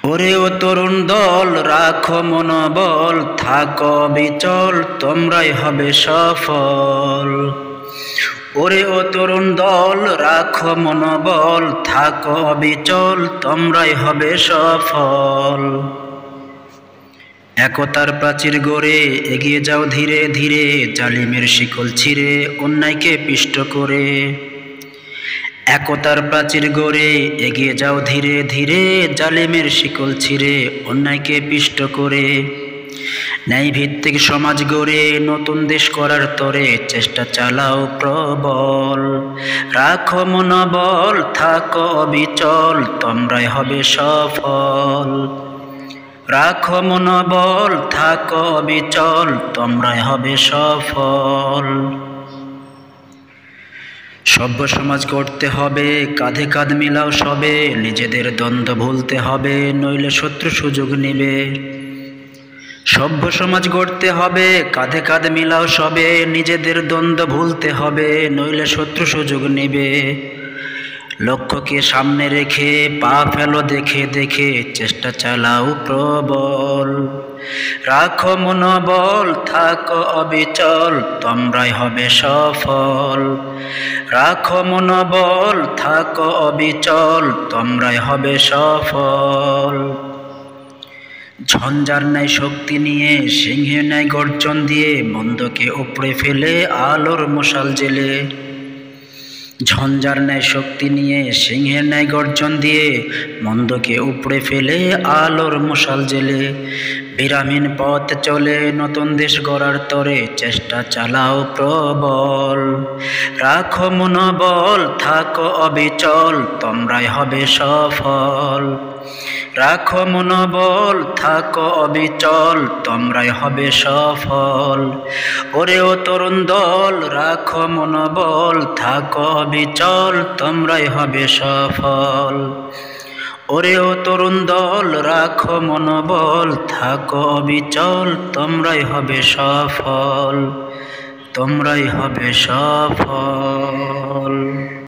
ওরে ও তরুণ দল, রাখো মনোবল, থাকো বিচল, তোমরাই হবে সফল। ওরে ও তরুণ দল, রাখো মনোবল, থাকো বিচল, তোমরাই হবে সফল। একতার প্রাচীর গড়ে এগিয়ে যাও ধীরে ধীরে, জালিমের শিকল ছিঁড়ে অন্যায়কে পিষ্ট করে। একতার প্রাচীর গড়ে এগিয়ে যাও ধীরে ধীরে, জালিমের শিকল ছিঁড়ে অন্যায়কে পিষ্ট করে। ন্যায় ভিত্তিক সমাজ গড়ে নতুন দেশ করার তরে চেষ্টা চালাও প্রবল। রাখো মনোবল, থাকো অবিচল, তোমরাই হবে সফল। রাখো মনোবল, থাকো অবিচল, তোমরাই হবে সফল। সভ্য সমাজ গড়তে হবে, কাঁধে কাঁধ মিলাও সবে, নিজেদের দ্বন্দ্ব ভুলতে হবে, নইলে শত্রু সুযোগ নিবে। সভ্য সমাজ গড়তে হবে, কাঁধে কাঁধ মিলাও সবে, নিজেদের দ্বন্দ্ব ভুলতে হবে, নইলে শত্রু সুযোগ নিবে। লক্ষ্যকে সামনে রেখে পা ফেলো দেখে দেখে, চেষ্টা চালাও প্রবল। রাখো মনোবল, থাকো অবিচল, তোমরাই হবে সফল। রাখো মনোবল, থাকো অবিচল, তোমরাই হবে সফল। ঝঞ্ঝার ন্যায় শক্তি নিয়ে, সিংহের ন্যায় গর্জন দিয়ে, মন্দকে উপড়ে ফেলে আলোর মশাল জেলে। ঝঞ্ঝার ন্যায় শক্তি নিয়ে, সিংহের ন্যায় গর্জন দিয়ে, মন্দকে উপড়ে ফেলে আলোর মশাল জেলে। বিরামহীন পথ চলে নতুন দেশ গড়ার তরে, চেষ্টা চালাও প্রবল। রাখো মনোবল, থাকো অবিচল, তোমরাই হবে সফল। রাখো মনোবল, থাকো অবিচল, তোমরাই হবে সফল। ওরে ও তরুণ দল, রাখো মনোবল, থাকো অবিচল, তোমরাই হবে সফল। ওরে ও তরুণ দল, রাখো মনোবল, থাকো অবিচল, তোমরাই হবে সফল। তোমরাই হবে সফল।